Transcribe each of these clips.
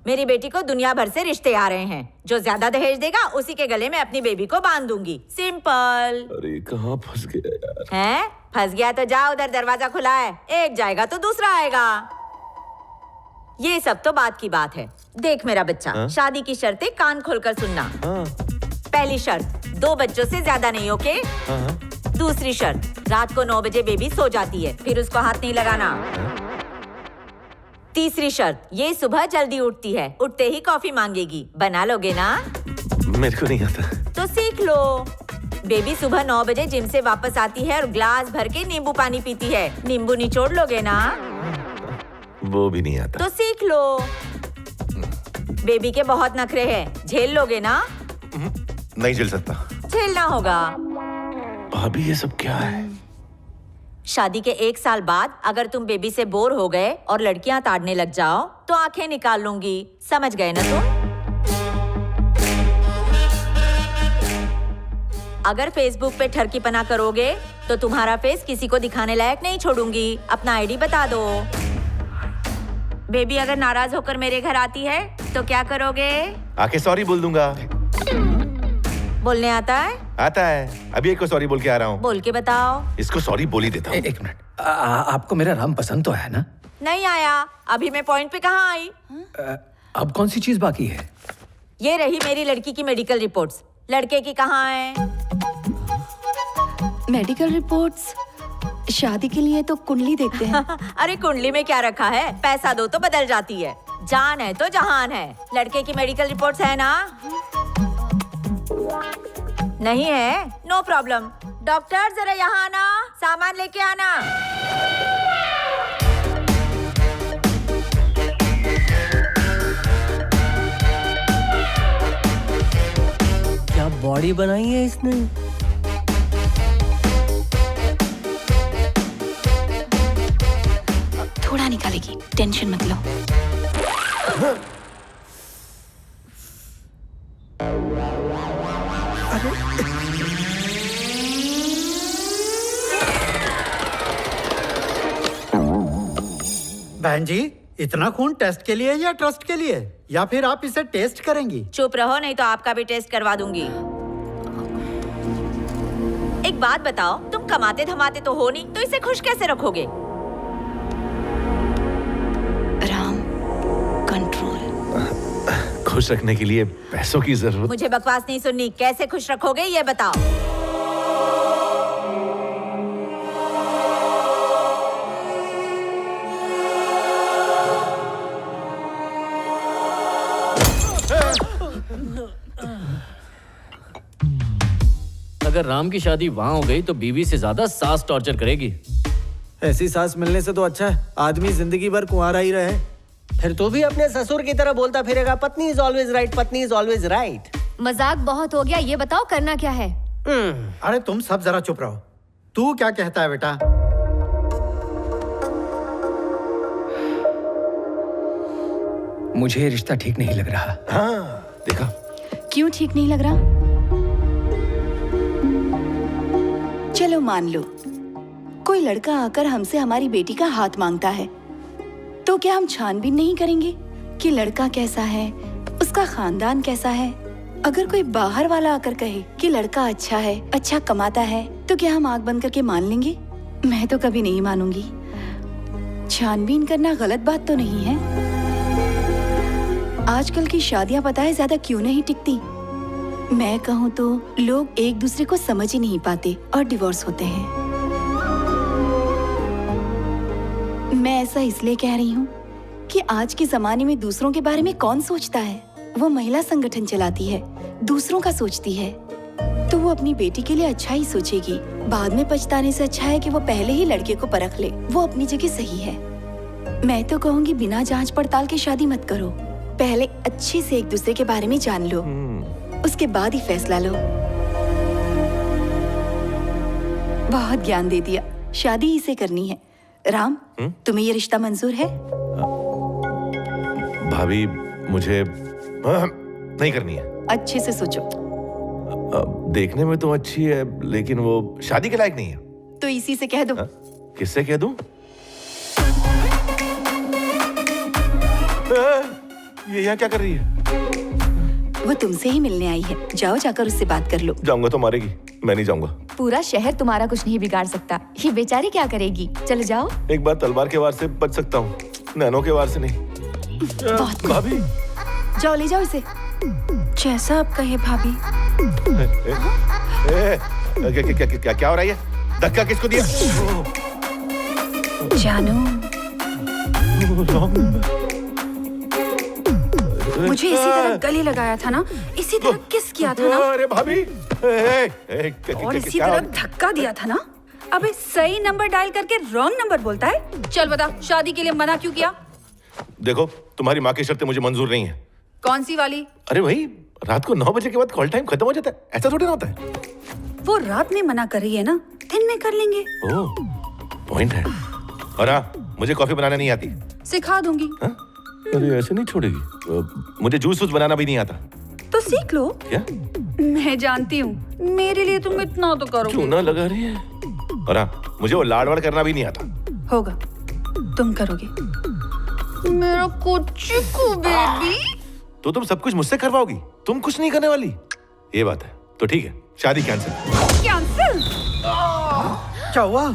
मेरी बेटी को दुनिया भर से रिश्ते आ रहे हैं। जो ज्यादा दहेज देगा उसी के गले में अपनी बेबी को बांध दूंगी। सिंपल। अरे कहाँ फंस गया यार। हैं? फंस गया तो जा, उधर दरवाजा खुला है, एक जाएगा तो दूसरा आएगा। ये सब तो बात की बात है। देख मेरा बच्चा, शादी की शर्तें कान खोलकर सुनना। पहली शर्त, 2 बच्चों से ज्यादा नहीं, ओके? दूसरी शर्त, रात को 9 बजे बेबी सो जाती है, फिर उसको हाथ नहीं लगाना। तीसरी शर्त, ये सुबह जल्दी उठती है, उठते ही कॉफी मांगेगी। बना लोगे ना? मेरे को नहीं आता। तो सीख लो। बेबी सुबह 9 बजे जिम से वापस आती है और ग्लास भर के नींबू पानी पीती है। नींबू निचोड़ लोगे ना? वो भी नहीं आता। तो सीख लो। बेबी के बहुत नखरे हैं, झेल लोगे ना? नहीं झेल सकता। झेलना होगा। भाभी ये सब क्या है? शादी के 1 साल बाद अगर तुम बेबी से बोर हो गए और लड़कियां ताड़ने लग जाओ तो आंखें निकाल लूंगी। समझ गए ना तुम? अगर फेसबुक पे ठरकीपना करोगे तो तुम्हारा फेस किसी को दिखाने लायक नहीं छोड़ूंगी। अपना आईडी बता दो। बेबी अगर नाराज होकर मेरे घर आती है तो क्या करोगे? आके सॉरी बोल दूंगा। बोलने आता है? आता है, अभी एक को सॉरी बोल के आ रहा हूँ। बोल के बताओ। इसको सॉरी बोल ही देता हूँ। एक मिनट, आपको मेरा राम पसंद तो है ना? नहीं आया। अभी मैं पॉइंट पे कहाँ आई? अब कौन सी चीज बाकी है? ये रही मेरी लड़की की मेडिकल रिपोर्ट्स। लड़के की कहाँ है? Medical reports? शादी के लिए तो कुंडली देखते हैं। अरे कुंडली में क्या रखा है? पैसा दो तो बदल जाती है। जान है तो जहान है। लड़के की मेडिकल रिपोर्ट्स है ना? नहीं है? No problem. डॉक्टर जरा यहाँ आना, सामान लेके आना। क्या बॉडी बनाई है इसने। थोड़ा निकालेगी, टेंशन मत लो। बहन जी, इतना खून टेस्ट के लिए या ट्रस्ट के लिए, या फिर आप इसे टेस्ट करेंगी? चुप रहो, नहीं तो आपका भी टेस्ट करवा दूंगी। एक बात बताओ, तुम कमाते धमाते तो हो नहीं, तो इसे खुश कैसे रखोगे? राम, कंट्रोल। खुश रखने के लिए पैसों की जरूरत। मुझे बकवास नहीं सुननी। कैसे खुश रखोगे ये बताओ। अगर राम की शादी वहाँ हो गई तो बीवी से ज्यादा सास टॉर्चर करेगी। ऐसी सास मिलने से तो अच्छा है आदमी जिंदगी भर कुंवारा ही रहे। फिर तो भी अपने ससुर की तरह बोलता फिरेगा, पत्नी इज ऑलवेज राइट, पत्नी इज ऑलवेज राइट। मजाक बहुत हो गया, ये बताओ करना क्या है? अरे तुम सब जरा चुप रहो। तू क्या कहता है बेटा? मुझे ये रिश्ता ठीक नहीं लग रहा। हाँ, देखा? क्यों ठीक नहीं लग रहा? चलो मान लो कोई लड़का आकर हमसे हमारी बेटी का हाथ मांगता है, तो क्या हम छानबीन नहीं करेंगे कि लड़का कैसा है, उसका खानदान कैसा है? अगर कोई बाहर वाला आकर कहे कि लड़का अच्छा है, अच्छा कमाता है, तो क्या हम आंख बंद करके मान लेंगे? मैं तो कभी नहीं मानूंगी। छानबीन करना गलत बात तो नहीं है। आजकल की शादियां पता है ज्यादा क्यों नहीं टिकती? मैं कहूँ तो लोग एक दूसरे को समझ ही नहीं पाते और डिवोर्स होते हैं। मैं ऐसा इसलिए कह रही हूँ कि आज के जमाने में दूसरों के बारे में कौन सोचता है? वो महिला संगठन चलाती है, दूसरों का सोचती है, तो वो अपनी बेटी के लिए अच्छा ही सोचेगी। बाद में पछताने से अच्छा है कि वो पहले ही लड़के को परख ले, वो अपनी जगह सही है। मैं तो कहूँगी बिना जांच पड़ताल के शादी मत करो। पहले अच्छे से एक दूसरे के बारे में जान लो, उसके बाद ही फैसला लो। बहुत ज्ञान दे दिया। शादी इसे करनी है। राम, तुम्हें ये रिश्ता मंजूर है? भाभी मुझे नहीं करनी है। अच्छे से सोचो। देखने में तो अच्छी है लेकिन वो शादी के लायक नहीं है। तो इसी से कह दो। किससे कह दूं? ये यहाँ क्या कर रही है? वो तुमसे ही मिलने आई है, जाओ जाकर उससे बात कर लो। जाऊंगा तो मारेगी, मैं नहीं जाऊंगा। पूरा शहर तुम्हारा कुछ नहीं बिगाड़ सकता, ये बेचारी क्या करेगी? चले जाओ। एक बार तलवार के वार से बच सकता हूँ, नैनो के वार से नहीं। बहुत भाभी, जाओ ले जाओ इसे। जैसा आप कहे भाभी। क्या हो रहा है? धक्का किसको दिया? जानू, मुझे इसी तरह गले लगाया था ना, इसी तरह किस किया था ना, अरे भाभी, और इसी तरह धक्का दिया था ना। अबे सही नंबर डायल करके रॉन्ग नंबर बोलता है। चल बता, शादी के लिए मना क्यों किया? देखो, तुम्हारी माँ की शर्तें मुझे मंजूर नहीं है। कौन सी वाली? अरे भाई, रात को 9 बजे के बाद कॉल टाइम खत्म हो जाता है, ऐसा थोड़ी ना होता है। वो रात में मना कर रही है ना, दिन में कर लेंगे। ओह, पॉइंट है। और हाँ, मुझे कॉफी बनाना नहीं आती। सिखा दूंगी। हाँ? अरे ऐसे नहीं छोड़ेगी। मुझे जूस बनाना भी नहीं आता। तो सीख लो। क्या? मैं जानती हूँ, मेरे लिए तुम इतना तो करोगे। चूना लगा रही है। और हाँ, मुझे वो लाड़ वाड़ करना भी नहीं आता। होगा, तुम करोगे। मेरा कुचिकू बेबी। तो तुम सब कुछ मुझसे करवाओगी, तुम कुछ नहीं करने वाली। ये बात है, तो ठीक है, शादी कैंसिल। कैंसिल? क्या हुआ?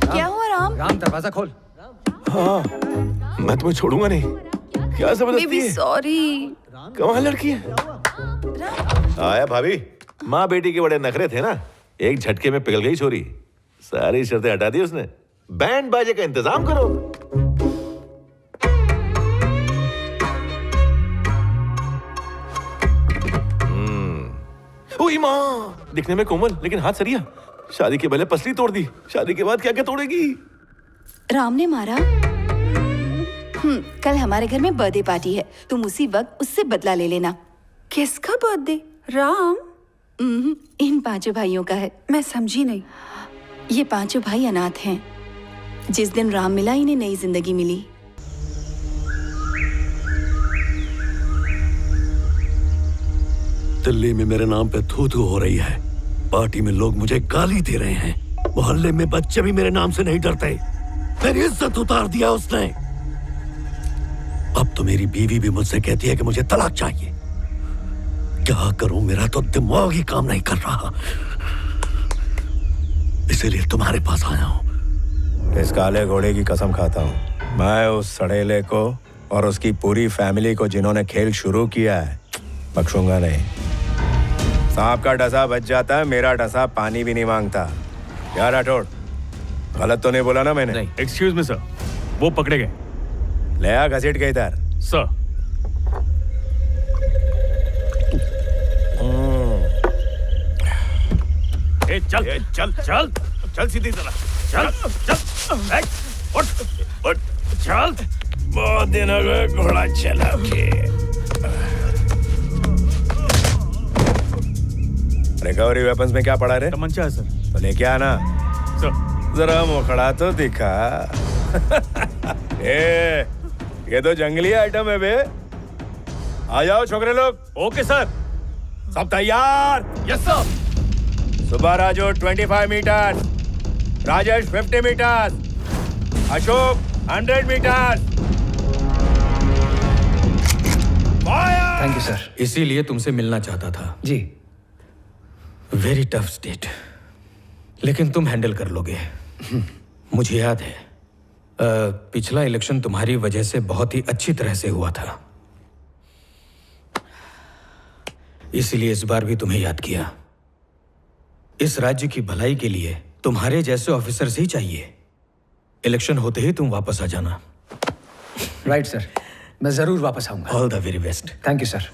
क्या हुआ राम? राम दरवाजा खोल। हाँ, मैं तुम्हें छोड़ूंगा नहीं। क्या जबरदस्ती है? सॉरी। कमाल लड़की है। आया भाभी, माँ बेटी के बड़े नखरे थे ना, एक झटके में पिघल गई छोरी। सारी शर्तें हटा दी उसने। बैंड बाजे का इंतजाम करो। ओई माँ, दिखने में कोमल लेकिन हाथ सरिया। शादी के पहले पसली तोड़ दी, शादी के बाद क्या क्या तोड़ेगी? राम ने मारा? कल हमारे घर में बर्थडे पार्टी है, तुम उसी वक्त उससे बदला ले लेना। किसका बर्थडे? राम? इन 5 भाइयों का है। मैं समझी नहीं। ये 5 भाई अनाथ हैं। जिस दिन राम मिला, इन्हें नई जिंदगी मिली। दिल्ली में मेरे नाम पे थू-थू हो रही है। पार्टी में लोग मुझे गाली दे रहे हैं। मोहल्ले में बच्चे भी मेरे नाम से नहीं डरते। मेरी इज्जत उतार दिया उसने। अब तो मेरी बीवी भी मुझसे कहती है कि मुझे तलाक चाहिए। क्या करूं, मेरा तो दिमाग ही काम नहीं कर रहा। इसीलिए तुम्हारे पास आया हूं। इस काले घोड़े की कसम खाता हूं, मैं उस सड़ेले को और उसकी पूरी फैमिली को जिन्होंने खेल शुरू किया है, बख्शूंगा नहीं। सांप का डसा बच जाता है, मेरा डसा पानी भी नहीं मांगता। क्या राठौड़, गलत तो नहीं बोला ना मैंने? नहीं। एक्सक्यूज मी सर, वो पकड़े गए। ले आ, घसीट गई इधर। सर, चल चल चल चल सीधी तरह चल चल उठ चल। बहुत दिन हो गए घोड़ा चला के। रिकवरी वेपन्स में क्या पड़ा रे? तमंचा है सर। तो लेके आना। सर जरा मुखड़ा तो दिखा। ये तो जंगली आइटम है बे। आ जाओ छोकरे लोग। Okay sir. सब तैयार? Yes sir. सुबह Raju 25 metre, Rajesh 50 metre, Ashok 100 metre. Thank you sir. इसीलिए तुमसे मिलना चाहता था। जी। वेरी टफ स्टेट, लेकिन तुम हैंडल कर लोगे। मुझे याद है, पिछला इलेक्शन तुम्हारी वजह से बहुत ही अच्छी तरह से हुआ था, इसलिए इस बार भी तुम्हें याद किया। इस राज्य की भलाई के लिए तुम्हारे जैसे ऑफिसर्स ही चाहिए। इलेक्शन होते ही तुम वापस आ जाना। राइट सर, मैं जरूर वापस आऊंगा। All the very best. Thank you sir.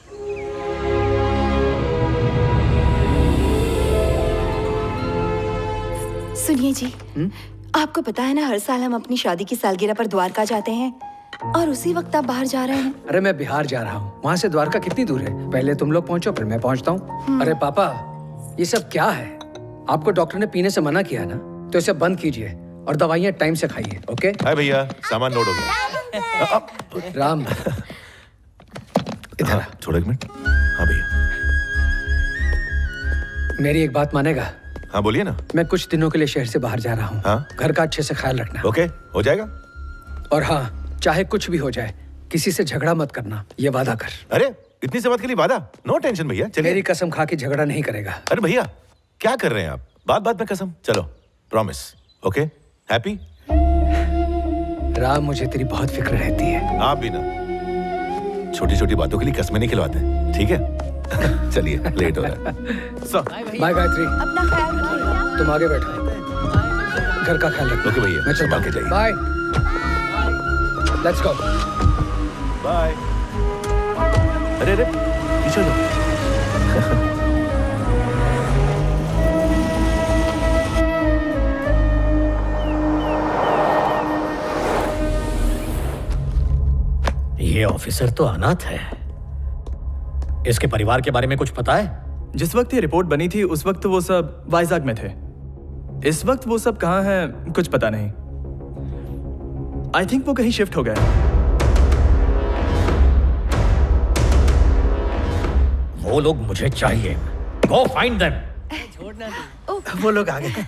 सुनिए जी, आपको पता है ना, हर साल हम अपनी शादी की सालगिरह पर द्वारका जाते हैं, और उसी वक्त आप बाहर जा रहे हैं। अरे मैं बिहार जा रहा हूँ, वहाँ से द्वारका कितनी दूर है? पहले तुम लोग पहुँचो, फिर मैं पहुँचता हूँ। अरे पापा, ये सब क्या है? आपको डॉक्टर ने पीने से मना किया ना, तो इसे बंद कीजिए और दवाइयाँ टाइम से खाइए। ओके? हाय भैया, सामान लोड हो गया। राम, इधर आ। थोड़ा एक मिनट। हाँ भैया। मेरी एक बात मानेगा? हाँ बोलिए ना। मैं कुछ दिनों के लिए शहर से बाहर जा रहा हूँ। हाँ? घर का अच्छे से ख्याल रखना। ओके, हो जाएगा। और हाँ, चाहे कुछ भी हो जाए, किसी से झगड़ा मत करना, ये वादा कर। अरे इतनी सी बात के लिए वादा? नो टेंशन भैया, चलिए। मेरी कसम खा के झगड़ा नहीं करेगा। अरे भैया क्या कर रहे हैं आप? बात बात में कसम। चलो प्रॉमिस। Okay happy? राम, मुझे तेरी बहुत फिक्र रहती है। आप भी ना, छोटी छोटी बातों के लिए कसमें नहीं खिलवाते, ठीक है? चलिए लेट हो रहा है। बाय गायत्री, अपना ख्याल रखिएगा। तुम आगे बैठो, घर का ख्याल रखो। ओके भैया, मैं चलता संभाल के जाइए। Bye, let's go. बाय। अरे अरे पीछे हो जाओ। ये ऑफिसर तो अनाथ है। इसके परिवार के बारे में कुछ पता है? जिस वक्त ये रिपोर्ट बनी थी उस वक्त वो सब वाइजाग में थे। इस वक्त वो सब कहाँ हैं कुछ पता नहीं। आई थिंक वो कहीं शिफ्ट हो गए। वो लोग मुझे चाहिए। Go find them. वो लोग आ गए।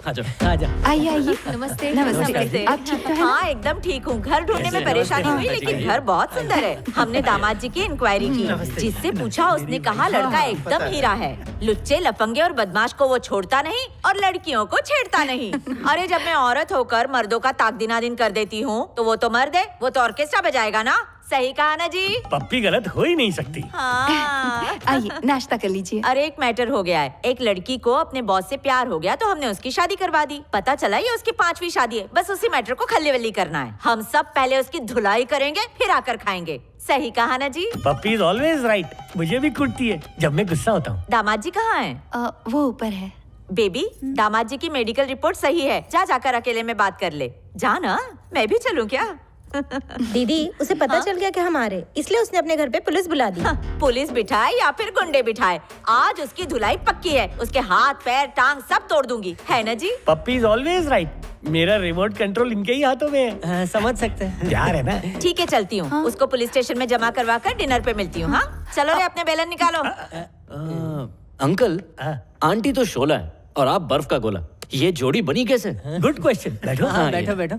आइए आइए। नमस्ते। नमस्ते। आप ठीक तो है ना? हाँ एकदम ठीक हूँ। घर ढूंढने में परेशानी हुई लेकिन घर बहुत सुंदर है। हमने दामाद जी की इंक्वायरी की, जिससे पूछा उसने कहा लड़का एकदम हीरा है। लुच्चे लफंगे और बदमाश को वो छोड़ता नहीं और लड़कियों को छेड़ता नहीं। अरे जब मैं औरत होकर मर्दों का ताक दिनादिन कर देती हूँ तो वो तो मर्द है, वो तो ऑर्केस्ट्रा बजाएगा ना। सही कहा ना जी? पप्पी गलत हो ही नहीं सकती। हाँ। आइए नाश्ता कर लीजिए। अरे एक मैटर हो गया है। एक लड़की को अपने बॉस से प्यार हो गया तो हमने उसकी शादी करवा दी। पता चला ये उसकी 5वीं शादी है। बस उसी मैटर को खल्ली वल्ली करना है। हम सब पहले उसकी धुलाई करेंगे फिर आकर खाएंगे। सही कहा ना जी? पप्पी इज ऑलवेज राइट। मुझे भी कुटती है जब मैं गुस्सा होता हूँ। दामाद जी कहाँ हैं? वो ऊपर है। बेबी, दामाद जी की मेडिकल रिपोर्ट सही है। जा जाकर अकेले में बात कर ले। जा ना, मैं भी चलूं क्या? दीदी, उसे पता चल गया कि हम आ रहे, इसलिए उसने अपने घर पे पुलिस बुला दी। पुलिस बिठाए या फिर गुंडे बिठाए, आज उसकी धुलाई पक्की है। उसके हाथ पैर टांग सब तोड़ दूंगी, है ना जी? पप्पी इज ऑलवेज राइट। मेरा रिमोट कंट्रोल इनके ही हाथों में है। समझ सकते हैं। प्यार है ना। ठीक है चलती हूँ। उसको पुलिस स्टेशन में जमा करवा कर डिनर पे मिलती हूँ। हाँ चलो रे, अपने बेलन निकालो। अंकल, आंटी तो शोला है और आप बर्फ का गोला। ये जोड़ी बनी कैसे? Good question. बैठो। बैठो बैठो।